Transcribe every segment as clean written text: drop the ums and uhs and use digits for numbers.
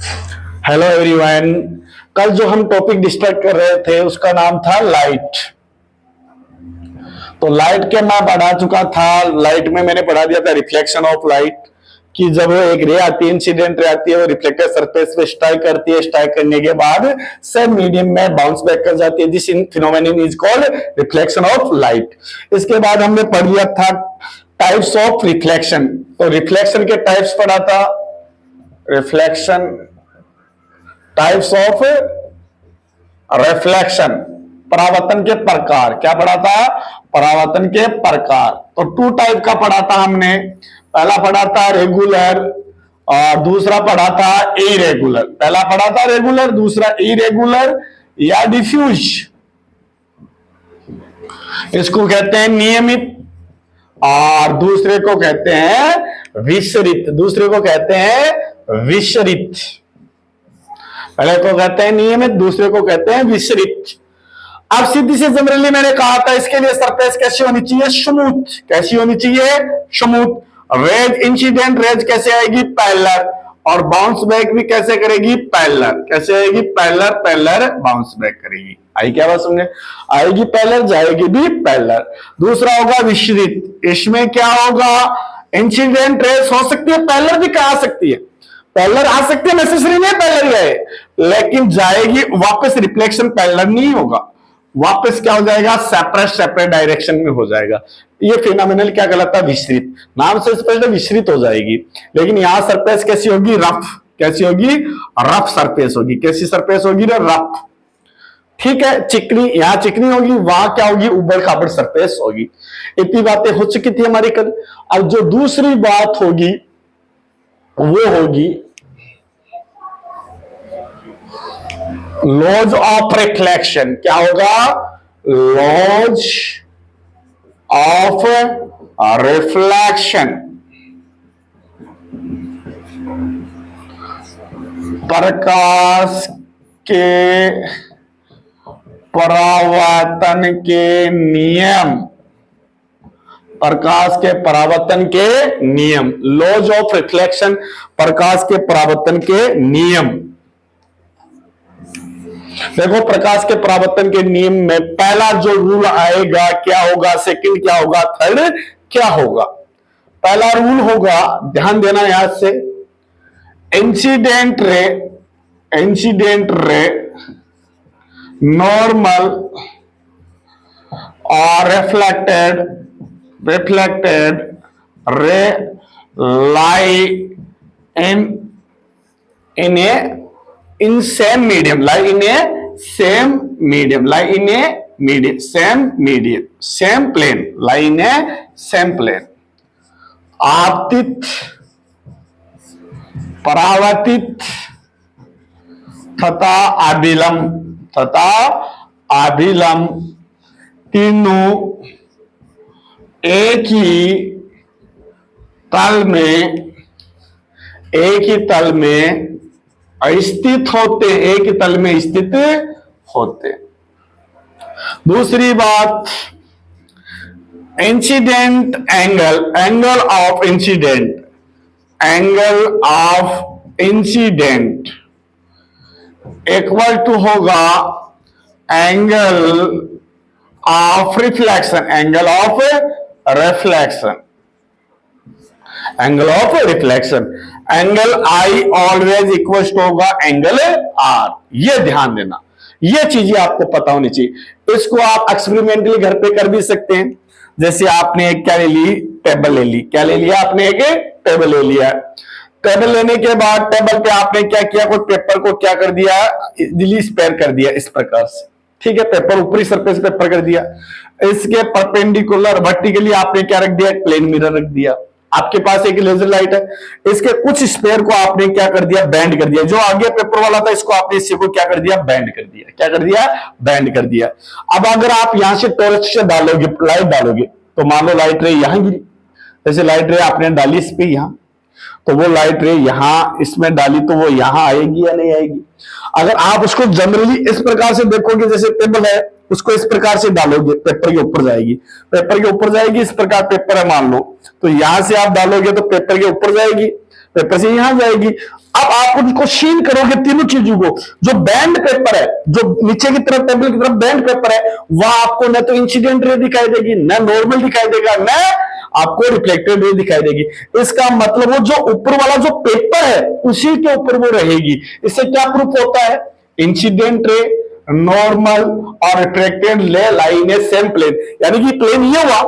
Hello everyone. कल जो हम टॉपिक डिस्कस कर रहे थे उसका नाम था लाइट। तो लाइट के मैं पढ़ा चुका था। लाइट में मैंने पढ़ा दिया था रिफ्लेक्शन ऑफ लाइट, कि जब एक रे आती है, इंसिडेंट रे आती है, वो रिफ्लेक्टेड सरफेस पे स्ट्राइक करती है। स्ट्राइक करने के बाद सेम मीडियम में बाउंस बैक कर जाती है। This phenomenon is called reflection of light. इसके बाद हमने पढ़ लिया था टाइप्स ऑफ रिफ्लेक्शन। तो रिफ्लेक्शन के टाइप्स पढ़ा था। रिफ्लेक्शन टाइप्स ऑफ रिफ्लेक्शन, परावर्तन के प्रकार। क्या पढ़ा था? परावर्तन के प्रकार। तो टू टाइप का पढ़ा था हमने। पहला पढ़ा था रेगुलर और दूसरा पढ़ा था इरेगुलर। पहला पढ़ा था रेगुलर, दूसरा इरेगुलर या डिफ्यूज। इसको कहते हैं नियमित और दूसरे को कहते हैं विसरित। दूसरे को कहते हैं विसरित। पहले को कहते हैं नियमित, दूसरे को कहते हैं विसरित। अब सीधी से जनरली मैंने कहा था इसके लिए सरफेस कैसी होनी चाहिए? स्मूथ। कैसी होनी चाहिए? स्मूथ। रेज इंसिडेंट रेज कैसे आएगी? पैरेलल। और बाउंस बैक भी कैसे करेगी? पैरेलल। कैसे आएगी? पैरेलल। पैरेलल बाउंस बैक करेगी। आई क्या बात समझे? आएगी पैरेलल, जाएगी भी पैरेलल। दूसरा होगा विसरित। इसमें क्या होगा? इंसिडेंट रेज हो सकती है, पैरेलल भी आ सकती है। पैरेलल आ सकती है, नेसेसरी नहीं पैरेलल जाए, लेकिन जाएगी वापस रिफ्लेक्शन पैरेलल नहीं होगा। वापस क्या हो जाएगा? सेपरेट सेपरेट डायरेक्शन में हो जाएगा। ये फिनोमिनल क्या कहलाता है? विसरित। नाम से स्पष्ट विसरित हो जाएगी। लेकिन यहां सरफेस कैसी होगी? रफ। कैसी होगी? रफ सरफेस होगी। कैसी सरफेस होगी? रफ। ठीक है, चिकनी। यहां चिकनी होगी, वहां क्या होगी? उबड़ खाबड़ सरफेस होगी। इतनी बातें हो चुकी थी हमारी कल। अब जो दूसरी बात होगी वो होगी लॉज ऑफ रिफ्लेक्शन। क्या होगा? Laws of reflection. प्रकाश के परावर्तन के नियम। प्रकाश के परावर्तन के नियम। लॉज ऑफ रिफ्लेक्शन, प्रकाश के परावर्तन के नियम। देखो, प्रकाश के परावर्तन के नियम में पहला जो रूल आएगा क्या होगा? सेकंड क्या होगा? थर्ड क्या होगा? पहला रूल होगा, ध्यान देना यहां से, इंसिडेंट रे नॉर्मल और reflected ray lie in same medium, lie in a same medium, lie in a medium, same plane, lie in a same plane. आपतित, परावर्तित तथा अभिलंब तीनों एक ही तल में स्थित होते, एक ही तल में स्थित होते। दूसरी बात, incident angle of incident equal to होगा angle of reflection. Angle I always equal to होगा एंगल आर। ये ध्यान देना, ये चीजें आपको पता होनी चाहिए। इसको आप एक्सपेरिमेंटली घर पे कर भी सकते हैं। जैसे आपने एक क्या ले ली? टेबल ले ली। क्या ले लिया आपने? एक टेबल ले लिया। टेबल लेने के बाद टेबल पे आपने क्या किया? कोई पेपर को क्या कर दिया? इजीली स्पेयर कर दिया इस प्रकार से। ठीक है, पेपर ऊपरी सरफेस पेपर कर दिया। इसके परपेंडिकुलर वर्टिकली आपने क्या रख दिया? एक प्लेन मिरर रख दिया। आपके पास एक लेजर लाइट है, इसके कुछ स्पेयर को आपने क्या कर दिया? बैंड कर दिया। जो आगे पेपर वाला था इसको आपने इसी को क्या कर दिया? बैंड कर दिया। क्या कर दिया? बैंड कर दिया। अब अगर आप यहां से टॉर्च से डालोगे, लाइट डालोगे, तो मान लो लाइट रे यहां गिरी। जैसे लाइट रे आपने डाली इस पे यहां, तो वो लाइट रे यहां इसमें डाली तो वो यहां आएगी या नहीं आएगी? अगर आप उसको जनरली इस प्रकार से देखोगे, जैसे टेबल है उसको इस प्रकार से डालोगे, पेपर के ऊपर जाएगी। पेपर के ऊपर जाएगी, इस प्रकार पेपर है मान लो, तो यहां से आप डालोगे तो पेपर के ऊपर जाएगी। पेपर से यहां जाएगी। अब आप उनको शीन करोगे तीनों चीजों को, जो बैंड पेपर है, जो नीचे की तरफ टेबल की तरफ बैंड पेपर है, वह आपको न तो इंसिडेंट रे दिखाई देगी, न नॉर्मल दिखाई देगा, न आपको रिफ्लेक्टेड रे दिखाई देगी। इसका मतलब वो जो ऊपर वाला जो पेपर है उसी के ऊपर वो रहेगी। इससे क्या प्रूफ होता है? इंसिडेंट रे, नॉर्मल और रिफ्लेक्टेड ले लाइन है सेम प्लेन, यानी कि प्लेन ये हुआ,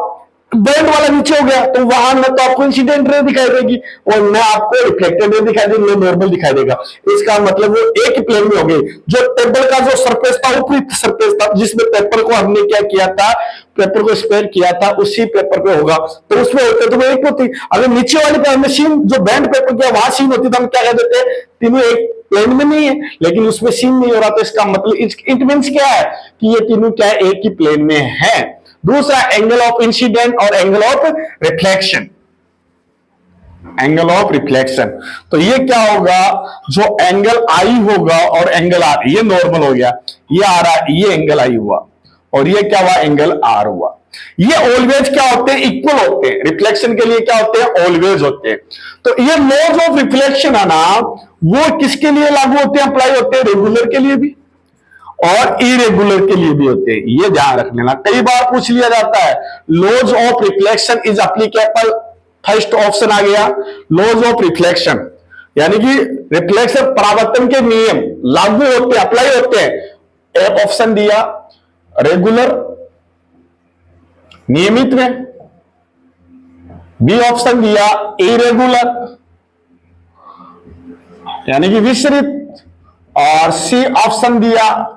बैंड वाला नीचे हो गया, तो वहां न तो आपको इंसिडेंट रे दिखाई देगी और न आपको रिफ्लेक्टेड रे दिखाई देगी, न नॉर्मल दिखाई देगा। इसका मतलब वो एक ही प्लेन में हो गए। जो टेबल का जो सरफेस था, ऊपरी सरफेस था, जिसमें पेपर को हमने क्या किया था, पेपर को स्पेयर किया था, उसी पेपर पे होगा, तो उसमें होते तो वो एक होती। अगर नीचे वाली पे हमने सीन, जो बैंड पेपर किया वहां सीन होती, तो हम क्या कह देते, तीनों एक प्लेन में नहीं है, लेकिन उसमें सीन नहीं हो रहा, तो इसका मतलब इट मींस क्या है कि ये तीनों क्या है, एक ही प्लेन में है। दूसरा, एंगल ऑफ इंसिडेंट और angle of reflection. Angle of reflection, तो ये क्या होगा, जो एंगल आई होगा और एंगल आर, ये नॉर्मल हो गया, ये आ रहा, ये एंगल आई हुआ और ये क्या हुआ, एंगल आर हुआ। ये ऑलवेज क्या होते हैं, इक्वल होते हैं। रिफ्लेक्शन के लिए क्या होते हैं, ऑलवेज होते हैं। तो ये लॉज ऑफ रिफ्लेक्शन है ना, वो किसके लिए लागू होते हैं, अप्लाई होते हैं, रेगुलर के लिए भी और इरेगुलर के लिए भी होते हैं। ये ध्यान रख लेना, कई बार पूछ लिया जाता है, laws of reflection is applicable, first option आ गया लॉज ऑफ रिफ्लेक्शन, यानी कि रिफ्लेक्शन परावर्तन के नियम लागू होते हैं, अप्लाई होते हैं। एक ऑप्शन दिया रेगुलर, नियमित में, बी ऑप्शन दिया इरेगुलर, यानी कि विसरित, और सी ऑप्शन दिया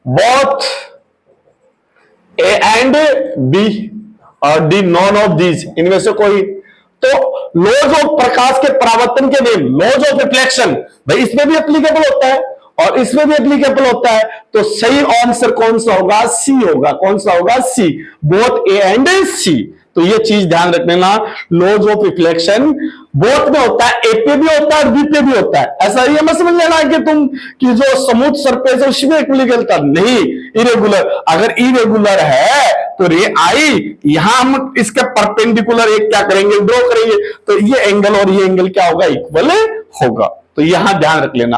बोथ ए एंड बी, और डी नॉन ऑफ दीज, इनमें से कोई। तो लॉज ऑफ प्रकाश के परावर्तन के नियम, लॉज ऑफ रिफ्लेक्शन, भाई इसमें भी एप्लीकेबल होता है और इसमें भी एप्लीकेबल होता है, तो सही आंसर कौन सा होगा, सी होगा। कौन सा होगा, सी, बोथ ए एंड सी। तो ये चीज ध्यान रख लेना, लॉज ऑफ रिफ्लेक्शन बोथ में होता है, ए पे भी होता है और बी पे भी होता है। ऐसा ये मत समझ लेना कि तुम कि जो स्मूथ सरफेस है उसमें एप्लीकेबल था, नहीं, इरेगुलर। अगर इरेगुलर है तो रे आई, यहां हम इसके परपेंडिकुलर एक क्या करेंगे, ड्रॉ करेंगे, तो ये एंगल और ये एंगल क्या होगा, इक्वल होगा। तो यहां ध्यान रख लेना।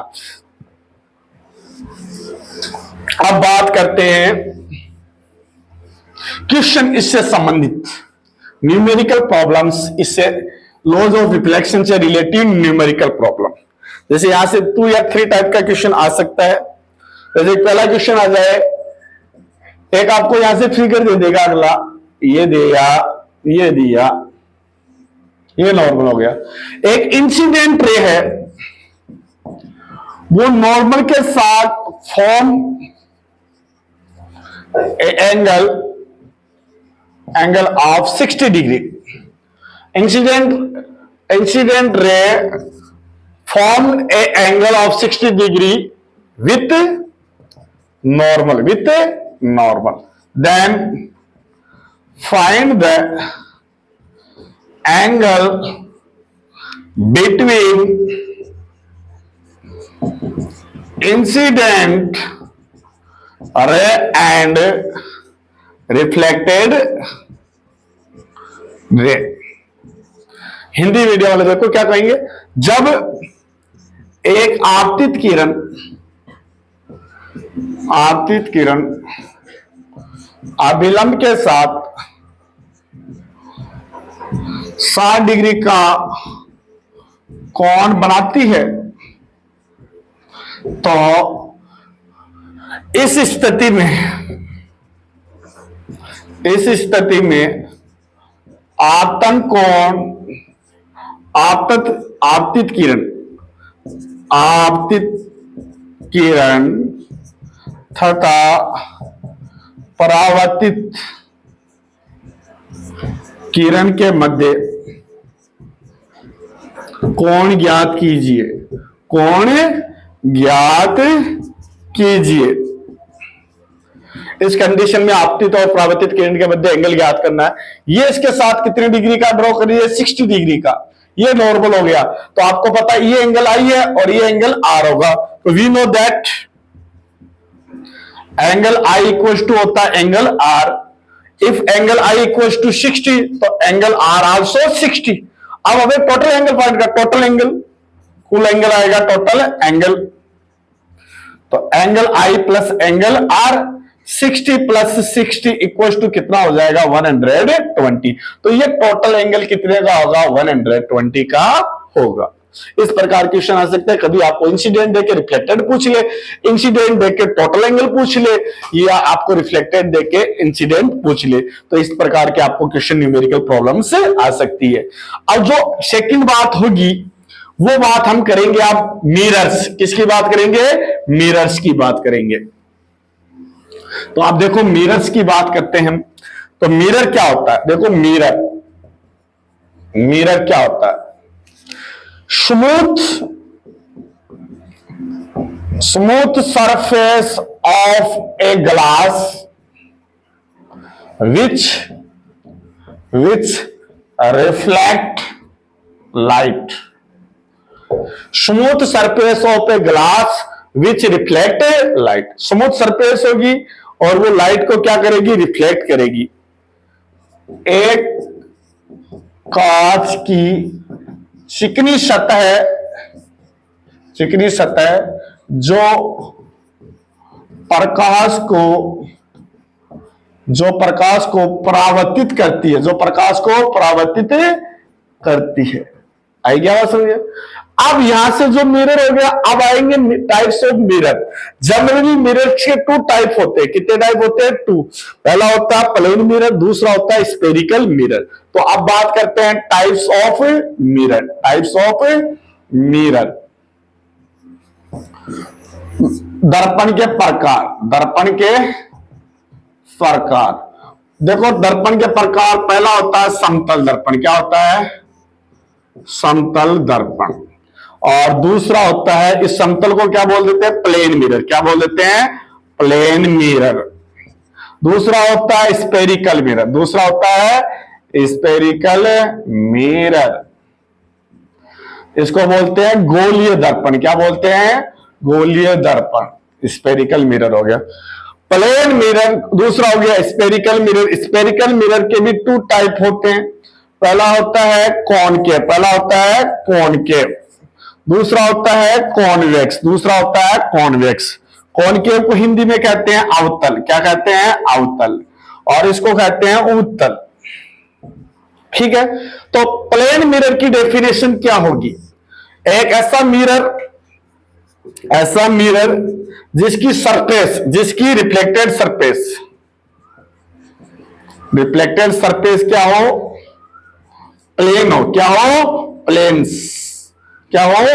अब बात करते हैं क्वेश्चन इससे संबंधित, न्यूमेरिकल प्रॉब्लम्स, इससे लॉज ऑफ रिफ्लेक्शन से रिलेटेड न्यूमेरिकल प्रॉब्लम। जैसे यहां से 2 या 3 टाइप का क्वेश्चन आ सकता है। जैसे पहला क्वेश्चन आ जाए, एक आपको यहां से फिगर दे देगा, अगला ये दिया, ये दिया, ये नॉर्मल हो गया। एक इंसिडेंट रे है, वो नॉर्मल के साथ form angle of 60 degree. Incident ray form a angle of 60 degree with normal, then find the angle between incident ray and reflected ray. Hindi video वाले देखो क्या कहेंगे, जब एक आपतित किरण अभिलंब के साथ 60 डिग्री का कोण बनाती है, तो इस स्थिति में आपतित किरण तथा परावर्तित किरण के मध्य कोण ज्ञात कीजिए। इस कंडीशन में आपतित और परावर्तित किरण के मध्य एंगल ज्ञात करना है। ये इसके साथ कितने डिग्री का ड्रॉ करिए, 60 डिग्री का। ये नॉर्मल हो गया, तो आपको पता है ये एंगल आई है और ये एंगल आर होगा। तो we know that angle I equal to होता है angle R. If angle I equal to 60, तो एंगल आर आल्सो 60। अब हमें टोटल एंगल फाइंड करना, टोटल एंगल कुल एंगल आएगा टोटल एंगल, तो angle I plus angle R 60 plus 60 equal to कितना हो जाएगा 120। तो ये टोटल एंगल कितने का होगा 120 का होगा। इस प्रकार क्वेश्चन आ सकते हैं, कभी आपको इंसिडेंट देके रिफ्लेक्टेड पूछ ले, इंसिडेंट देके टोटल एंगल पूछ ले, या आपको रिफ्लेक्टेड देके इंसिडेंट पूछ ले। तो इस प्रकार के आपको क्वेश्चन न्यूमेरिकल प्रॉब्लम से आ सकती है। अब जो सेकंड बात होगी वो बात हम करेंगे आप मिरर्स, किसकी बात करेंगे, मिरर्स की बात करेंगे। तो आप देखो मिरर्स की बात करते हैं, तो मिरर क्या होता है, देखो मिरर, मिरर क्या होता है, smooth surface of a glass which reflect light, smooth surface of a glass which reflect light. Smooth surface होगी और वो लाइट को क्या करेगी, रिफ्लेक्ट करेगी। एक कांच की चिकनी सतह जो प्रकाश को परावर्तित करती है, जो प्रकाश को परावर्तित करती है। आई क्या बात समझे। अब यहां से जो मिरर हो गया, अब आएंगे types of mirror. Generally mirror के टू टाइप होते हैं, कितने टाइप होते हैं, टू। पहला होता है प्लेन मिरर, दूसरा होता है स्फेरिकल मिरर। तो अब बात करते हैं types of mirror, types of mirror. दर्पण के प्रकार, दर्पण के प्रकार, देखो दर्पण के प्रकार, पहला होता है समतल दर्पण, क्या होता है, समतल दर्पण। और दूसरा होता है, इस समतल को क्या बोल देते हैं, प्लेन मिरर, क्या बोल देते हैं, प्लेन मिरर। दूसरा होता है स्फेरिकल मिरर, दूसरा होता है स्फेरिकल मिरर। इसको बोलते हैं गोलीय दर्पण, क्या बोलते हैं, गोलीय दर्पण, स्फेरिकल मिरर हो गया। प्लेन मिरर दूसरा हो गया स्फेरिकल मिरर। स्फेरिकल मिरर के भी टू टाइप होते हैं, पहला होता है कॉनकेव, पहला होता है कॉनकेव, दूसरा होता है कॉन्वेक्स, दूसरा होता है कॉन्वेक्स। कॉनकेव को हिंदी में कहते हैं अवतल, क्या कहते हैं, अवतल, और इसको कहते हैं उत्तल। ठीक है, तो प्लेन मिरर की डेफिनेशन क्या होगी, एक ऐसा मिरर जिसकी सरफेस, जिसकी रिफ्लेक्टेड सरफेस क्या हो, प्लेन हो, क्या हो, प्लेन्स, क्या हो,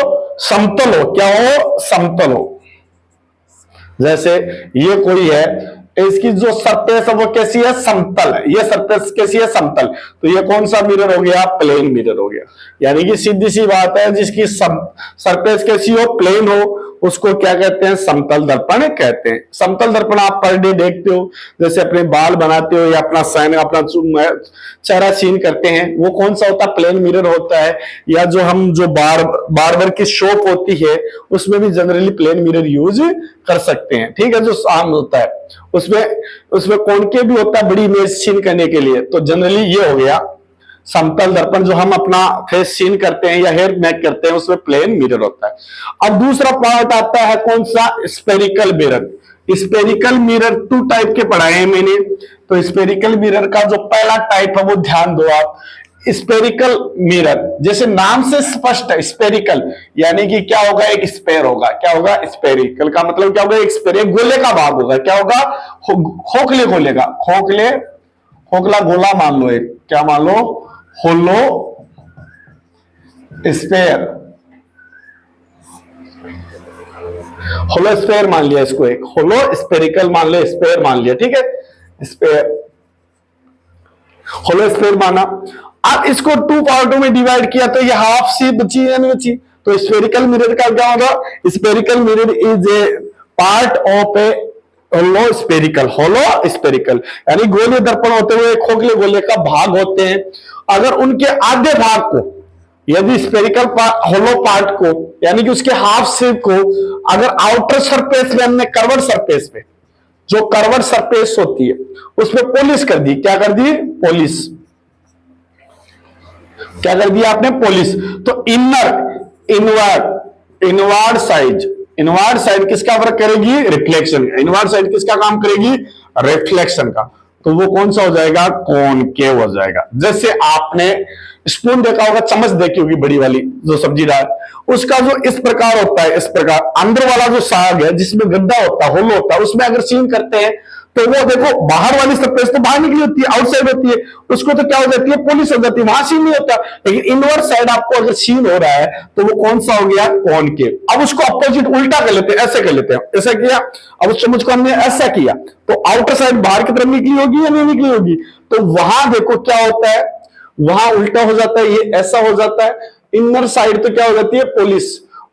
समतल हो, क्या हो, समतल हो। जैसे ये कोई है, इसकी जो सरफेस है वो कैसी है, समतल है, ये सरफेस कैसी है, समतल। तो ये कौन सा मिरर हो गया, प्लेन मिरर हो गया। यानी कि सीधी सी बात है, जिसकी सरफेस कैसी हो, प्लेन हो, उसको क्या कहते हैं, समतल दर्पण कहते हैं। समतल दर्पण आप पर डे देखते हो, जैसे अपने बाल बनाते हो या अपना चेहरा सीन करते हैं, वो कौन सा होता है, प्लेन मिरर होता है। या जो बार्बर की शॉप होती है, उसमें भी जनरली प्लेन मिरर यूज कर सकते हैं। ठीक है, जो आम होता है उसमें कॉनकेव भी होता है, बड़ी इमेज सीन करने के लिए। तो जनरली ये हो गया समतल दर्पण, जो हम अपना फेस सीन करते हैं या हेयर मेक करते हैं, उसमें प्लेन मिरर होता है। अब दूसरा पार्ट आता है कौन सा, spherical mirror. Spherical mirror two type के पढ़ाए हैं मैंने। तो स्फेरिकल मिरर का जो पहला टाइप है वो ध्यान दो आप, स्फेरिकल मिरर, जैसे नाम से स्पष्ट है, स्फेरिकल यानी कि क्या होगा, एक स्पेयर होगा, क्या होगा, स्फेरिकल का मतलब क्या होगा, एक स्पेयर, एक गोले का भाग होगा, क्या होगा, खोखले गोले का, खोखला गोला मान लो, एक क्या मान लो, होलो स्फेयर, होलो स्फेयर मान लिया इसको, एक होलो स्फेरिकल मान लिया, स्फेयर मान लिया। ठीक है, स्फेयर, होलो स्फेयर माना। अब इसको टू पार्टों में डिवाइड किया, तो ये हाफ सी बची या नहीं बची। तो स्फेरिकल मिरर का क्या होगा, spherical mirror is a part of a hollow spherical, यानी गोले दर्पण होते हुए खोखले गोले का भाग होते हैं। अगर उनके आधे भाग को, यदि स्फेरिकल होलो पार्ट को, यानी कि उसके हाफ शेप को, अगर आउटर सरफेस में हमने कर्वड सरफेस पे, जो कर्वड सरफेस होती है उसमें पॉलिश कर दी, क्या कर दी, पॉलिश, क्या कर दिया आपने, पॉलिश। तो इनवर्ड इनवर्ड साइड किसका वर्क करेगी? रिफ्लेक्शन। इनवर्ड साइड किसका काम करेगी? रिफ्लेक्शन का। तो वो कौन सा हो जाएगा? कॉनकेव हो जाएगा। जैसे आपने स्पून देखा होगा, चम्मच देखी होगी बड़ी वाली जो सब्जी दाल, उसका जो इस प्रकार होता है, इस प्रकार अंदर वाला जो साग है जिसमें गड्ढा होता है, होल होता है, उसमें अगर सीन करते हैं तो वो देखो बाहर वाली सरफेस तो बाहर निकली होती है, आउटसाइड होती है, उसको तो क्या हो जाती है? पॉलिश हो जाती है, वहां सीन नहीं होता। लेकिन इनवर्ड साइड आपको अगर सीन हो रहा है तो वो कौन सा हो गया? कॉनकेव। अब उसको अपोजिट उल्टा कर लेते हैं, ऐसे कर लेते हैं, ऐसा किया, अब उस चम्मच को हमने ऐसा किया तो आउटर साइड बाहर की तरफ निकली होगी या नहीं निकली होगी? तो वहां देखो क्या होता है, वहां उल्टा हो जाता है, ये ऐसा हो जाता है। इनर साइड तो क्या हो जाती है? पॉलिश।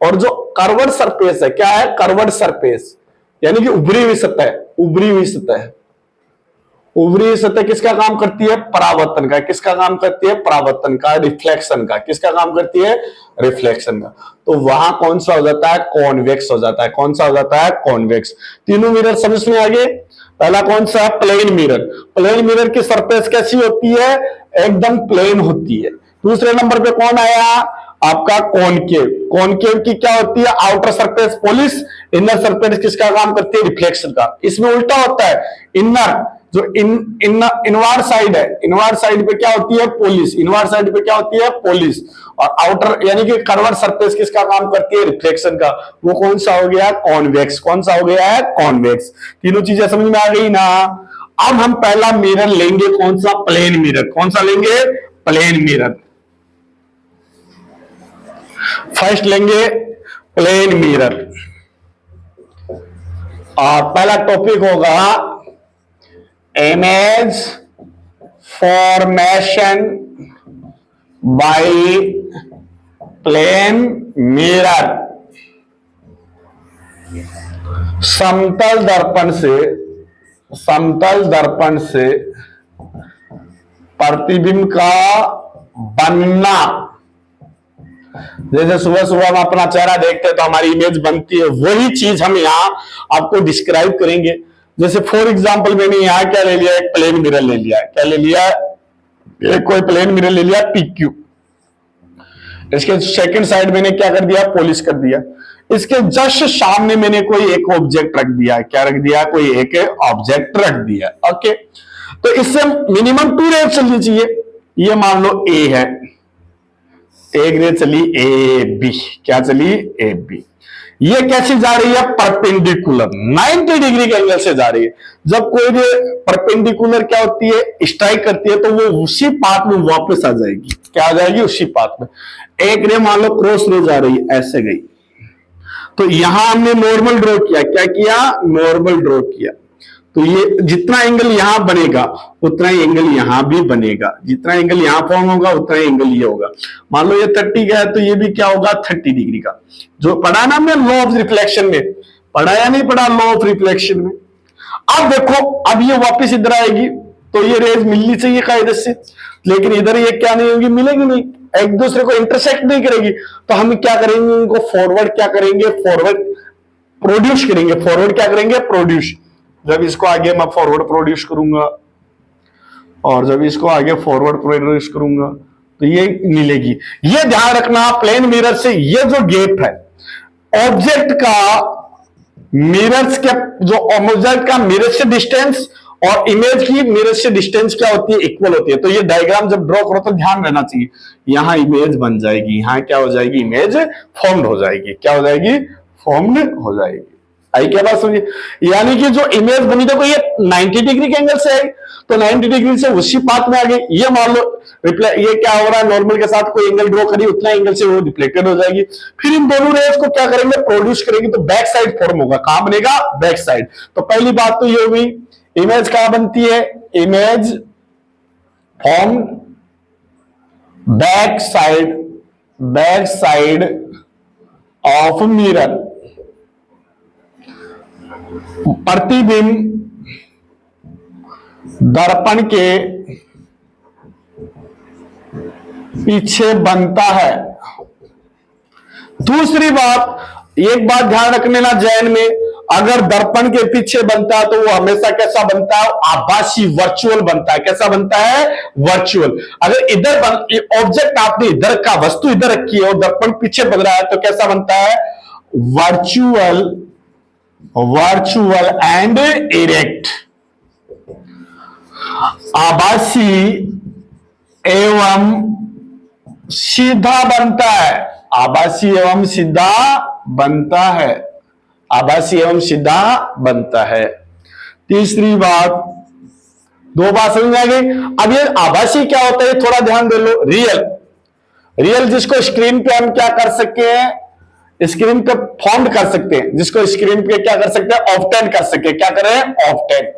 और जो कर्वर्ड सरफेस है, क्या है? कर्वर्ड सरफेस, यानी कि उभरी हुई सतह, उभरी हुई सतह। उभरी हुई सतह किसका काम करती है? परावर्तन का। किसका काम करती है? परावर्तन का, रिफ्लेक्शन का। किसका काम करती है? रिफ्लेक्शन का। तो वहां कौन सा हो जाता है? कॉन्वेक्स हो जाता है। कौन सा हो जाता है? कॉन्वेक्स। तीनों मिरर समझ में आ गए? पहला कौन सा? Plane mirror. प्लेन मिरर की सरफेस कैसी होती है? एकदम प्लेन होती है। दूसरे नंबर पे कौन आया? आपका कॉनकेव। कॉनकेव की क्या होती है? Outer surface polish, inner surface किसका काम करती है? रिफ्लेक्शन का। इसमें उल्टा होता है, इनर जो इनवर्ड साइड है, इनवर्ड साइड पे क्या होती है? पॉलिश। इनवर्ड साइड पे क्या होती है? पॉलिश। और आउटर यानी कि कर्वर्ड सरफेस किसका काम करती है? रिफ्लेक्शन का। वो कौन सा हो गया? कॉन्वेक्स। कौन सा हो गया है? कॉन्वेक्स। तीनों चीजें समझ में आ गई ना? अब हम पहला मिरर लेंगे, कौन सा? Plane mirror. कौन सा लेंगे? Plane mirror. फर्स्ट लेंगे प्लेन मिरर और पहला टॉपिक होगा image formation by plane mirror. समतल दर्पण से प्रतिबिंब का बनना। जैसे सुबह सुबह हम अपना चेहरा देखते हैं तो हमारी इमेज बनती है, वही चीज हम यहां आपको डिस्क्राइब करेंगे। जैसे फॉर एग्जांपल मैंने यहां क्या ले लिया? एक प्लेन मिरर ले लिया। क्या ले लिया? एक कोई प्लेन मिरर ले लिया, PQ। इसके सेकंड साइड मैंने क्या कर दिया? पॉलिश कर दिया। इसके जस्ट सामने मैंने कोई एक ऑब्जेक्ट रख दिया। क्या रख दिया? कोई एक ऑब्जेक्ट रख दिया। ओके, तो इससे मिनिमम 2 रेज चलनी चाहिए। ये मान लो A है, एक रे चली AB। क्या चली? AB। ये कैसी जा रही है? परपेंडिकुलर, 90 डिग्री के एंगल से जा रही है। जब कोई रे परपेंडिकुलर क्या होती है? स्ट्राइक करती है तो वो उसी पाथ में वापस आ जाएगी। क्या आ जाएगी? उसी पाथ में। एक रे मान लो क्रॉस रे जा रही है, ऐसे गई, तो यहां हमने नॉर्मल ड्रॉ किया। क्या किया? नॉर्मल ड्रॉ किया। तो ये जितना एंगल यहां बनेगा उतना ही एंगल यहां भी बनेगा। जितना एंगल यहां फॉर्म होगा उतना ही एंगल ये होगा। मान लो ये 30 का है तो ये भी क्या होगा? 30 डिग्री का। जो पढ़ा ना हमने लॉ ऑफ रिफ्लेक्शन में, पढ़ा या नहीं पढ़ा? लॉ ऑफ रिफ्लेक्शन में। अब देखो, अब ये वापस इधर आएगी तो ये रेज मिलनी चाहिए कायदे से, लेकिन इधर ये क्या नहीं होगी? मिलेगी नहीं, एक दूसरे को इंटरसेक्ट नहीं करेगी। तो हम क्या करेंगे? इनको फॉरवर्ड क्या करेंगे? फॉरवर्ड प्रोड्यूस करेंगे। फॉरवर्ड क्या करेंगे? प्रोड्यूस। जब इसको आगे मैं फॉरवर्ड प्रोड्यूस करूंगा और जब इसको आगे फॉरवर्ड प्रोड्यूस करूंगा तो ये मिलेगी। ये ध्यान रखना, प्लेन मिरर से ये जो गैप है ऑब्जेक्ट का मिरर्स के, जो ऑब्जेक्ट का मिरर से डिस्टेंस और इमेज की मिरर से डिस्टेंस क्या होती है? इक्वल होती है। तो ये डायग्राम जब ड्रॉ करो तो ध्यान रहना चाहिए, यहां इमेज बन जाएगी, यहां क्या हो जाएगी? इमेज फॉर्म्ड हो जाएगी। क्या हो जाएगी? फॉर्म्ड हो जाएगी। आई क्या बात समझिए? यानी कि जो इमेज बनी, देखो ये 90 डिग्री के एंगल से आई तो 90 डिग्री से उसी पाथ में आ गई। ये मान लो ये क्या हो रहा है? नॉर्मल के साथ कोई एंगल ड्रॉ करी, उतना एंगल से वो रिफ्लेक्टेड हो जाएगी। फिर इन दोनों रेज को क्या करेंगे? प्रोड्यूस करेंगे, तो बैक साइड फॉर्म होगा। कहां बनेगा? Back side. तो पहली बात तो ये हुई, इमेज कहां बनती है? Image form back side of mirror. प्रतिबिंब दर्पण के पीछे बनता है। दूसरी बात, एक बात ध्यान रखने ना जैन में, अगर दर्पण के पीछे बनता है तो वो हमेशा कैसा बनता है? आभासी, वर्चुअल बनता है। कैसा बनता है? वर्चुअल। अगर इधर ऑब्जेक्ट आपने इधर का वस्तु इधर रखी है और दर्पण पीछे बन रहा है तो कैसा बनता है? वर्चुअल एंड इरेक्ट, आभासी एवं सीधा बनता है, आभासी एवं सीधा बनता है, आभासी एवं सीधा बनता है। तीसरी बात, दो बात समझ में आ गई। अब ये आभासी क्या होता है थोड़ा ध्यान दे लो। रियल जिसको स्क्रीन पे हम क्या कर सकते हैं, स्क्रीन पे फॉर्म कर सकते हैं, जिसको स्क्रीन पे क्या कर सकते हैं, ऑब्टेन कर सकते हैं। क्या करें, ऑब्टेन।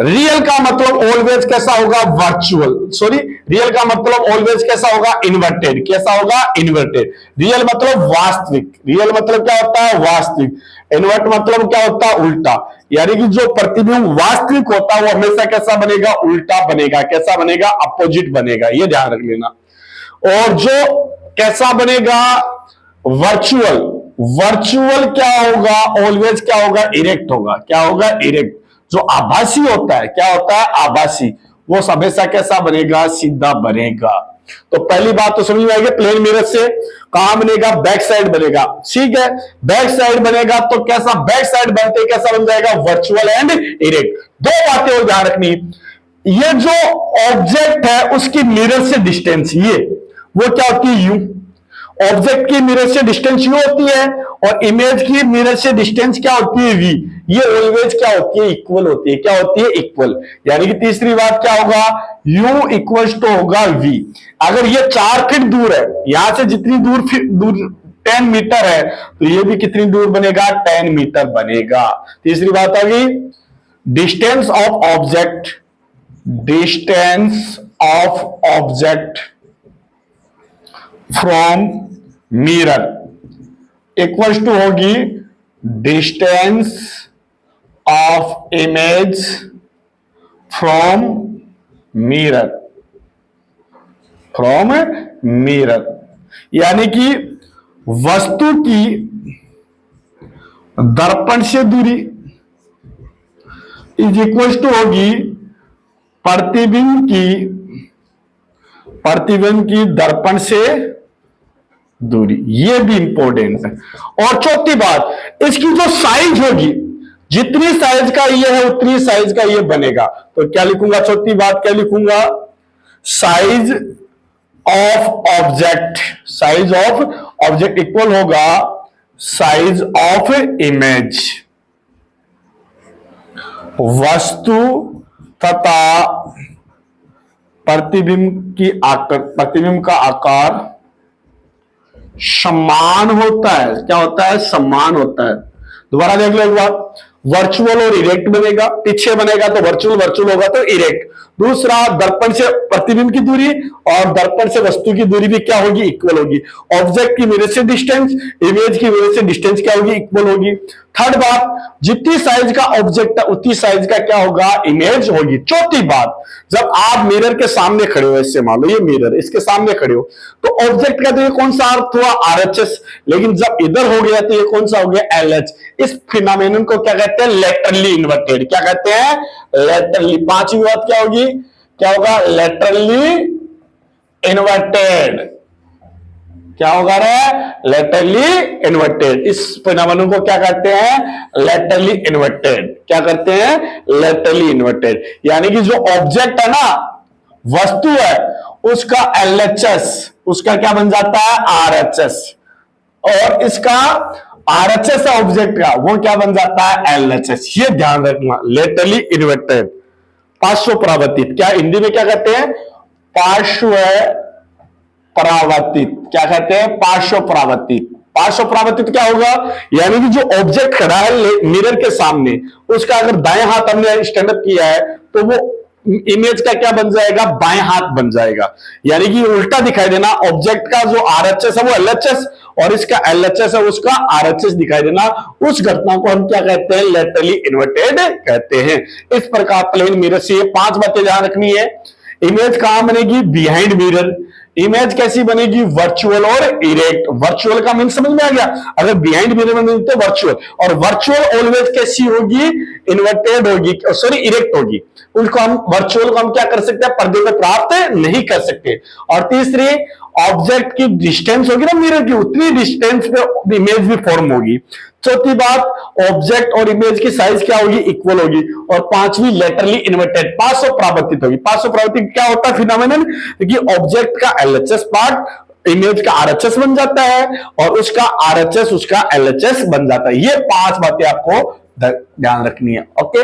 रियल का मतलब ऑलवेज कैसा होगा, वर्चुअल, सॉरी, रियल का मतलब ऑलवेज कैसा होगा, इन्वर्टेड। कैसा होगा, इन्वर्टेड। रियल मतलब वास्तविक, रियल मतलब क्या होता है, वास्तविक। इन्वर्ट मतलब क्या होता है, उल्टा। यानी कि जो प्रतिबिंब वास्तविक होता है वो हमेशा कैसा बनेगा, उल्टा बनेगा। कैसा बनेगा, अपोजिट बनेगा, ये ध्यान रख लेना। और जो कैसा बनेगा, वर्चुअल, वर्चुअल क्या होगा, ऑलवेज क्या होगा, इरेक्ट होगा। क्या होगा, इरेक्ट। जो आभासी होता है, क्या होता है, आभासी, वो हमेशा कैसा बनेगा, सीधा बनेगा। तो पहली बात तो समझ में आएगी, प्लेन मिरर से कहां बनेगा, बैक साइड बनेगा। ठीक है, बैक साइड बनेगा तो कैसा, बैक साइड बनते कैसा बन जाएगा, वर्चुअल एंड इरेक्ट। दो बातें और ध्यान रखनी, ये जो ऑब्जेक्ट है उसकी मिरर से डिस्टेंस, ये वो क्या होती है, यू। ऑब्जेक्ट की मिरर से डिस्टेंस यू होती है और इमेज की मिरर से डिस्टेंस क्या होती है, वी। ये ऑलवेज क्या होती है, इक्वल होती है। क्या होती है, इक्वल। यानी कि तीसरी बात क्या होगा, u इक्वल टू होगा v। अगर ये 4 फीट दूर है, यहां से जितनी दूर 10 मीटर है, तो ये भी कितनी दूर बनेगा, 10 मीटर बनेगा। तीसरी बात आ गई, distance of object, distance of object from mirror equal to होगी distance of image from mirror, from mirror. यानी कि वस्तु की दर्पण से दूरी इज इक्वल टू होगी प्रतिबिंब की दर्पण से दूरी। ये भी इंपॉर्टेंट है। और चौथी बात, इसकी जो साइज होगी, जितनी साइज का ये है उतनी साइज का ये बनेगा। तो क्या लिखूंगा, चौथी बात क्या लिखूंगा, size of object, size of object equal होगा साइज ऑफ इमेज। वस्तु तथा प्रतिबिंब का आकार समान होता है। क्या होता है, समान होता है। दोबारा देख लो एक बार, वर्चुअल और इरेक्ट बनेगा, पीछे बनेगा तो वर्चुअल होगा तो इरेक्ट। दूसरा, दर्पण से प्रतिबिंब की दूरी और दर्पण से वस्तु की दूरी भी क्या होगी, इक्वल होगी। ऑब्जेक्ट की मिरर से डिस्टेंस, इमेज की मिरर से डिस्टेंस क्या होगी, इक्वल होगी। थर्ड बात, जितनी साइज का ऑब्जेक्ट है उतनी साइज का क्या होगा, इमेज होगी। चौथी बात, जब आप मिरर के सामने खड़े हो, इससे मान लो ये मिरर, इसके सामने खड़े हो, तो ऑब्जेक्ट का तो ये कौन सा अर्थ हुआ, RHS। लेकिन जब इधर हो गया तो ये कौन सा हो गया, LH। इस फिनोमेनन को क्या कहते हैं, लेटरली इन्वर्टेड। क्या कहते हैं, लेटरली। पांचवी बात क्या होगी, क्या होगा, लेटरली इन्वर्टेड। क्या होगा रे, लेटरली इन्वर्टेड। इस फिनोमेनन को क्या कहते हैं, लेटरली इन्वर्टेड। क्या करते हैं, लेटरली इन्वर्टेड। यानी कि जो ऑब्जेक्ट है ना, वस्तु है, उसका LHS, उसका क्या बन जाता है, RHS। और इसका RHS ऑब्जेक्ट का वो क्या बन जाता है, LHS। ये ध्यान रखना, लेटरली इन्वर्टेड। पार्श्व परावर्तित, क्या हिंदी में क्या कहते हैं, पार्श्व परावर्तित। क्या कहते हैं, पार्श्व परावर्तित। पार्श्व परावर्तित क्या होगा, यानी कि जो ऑब्जेक्ट खड़ा है मिरर के सामने, उसका अगर दाएं हाथ हमने स्टैंड अप किया है तो वो इमेज का क्या बन जाएगा, बाएं हाथ बन जाएगा। यानी कि उल्टा दिखाई देना, ऑब्जेक्ट का जो RHS है वो LHS और इसका LHS है उसका RHS दिखाई देना। उस घटना को हम क्या कहते हैं, लेटरली इन्वर्टेड कहते हैं। इस प्रकार प्लेन मिरर से 5 बातें ध्यान रखनी है। इमेज कहां बनेगी, बिहाइंड मिरर। इमेज कैसी बनेगी, वर्चुअल और इरेक्ट। वर्चुअल का मीन समझ में आ गया, अगर बिहाइंड मिरर में तो वर्चुअल, और वर्चुअल ऑलवेज कैसी होगी, इन्वर्टेड होगी, सॉरी इरेक्ट होगी, उसको हम वर्चुअल को हम क्या कर सकते हैं, पर्दे में प्राप्त नहीं कर सकते। और तीसरी, ऑब्जेक्ट की डिस्टेंस होगी ना मिरर की, उतनी डिस्टेंस पे इमेज भी फॉर्म होगी। चौथी बात, ऑब्जेक्ट और इमेज की साइज क्या होगी, इक्वल होगी। और पांचवी, लेटरली इन्वर्टेड, पार्श्व परावर्तित होगी। पार्श्व परावर्तित क्या होता है फिनोमेनन, कि ऑब्जेक्ट का एलएचएस पार्ट इमेज का आरएचएस बन जाता है और उसका आरएचएस उसका एलएचएस बन जाता है। ये 5 बातें आपको ध्यान रखनी है। ओके,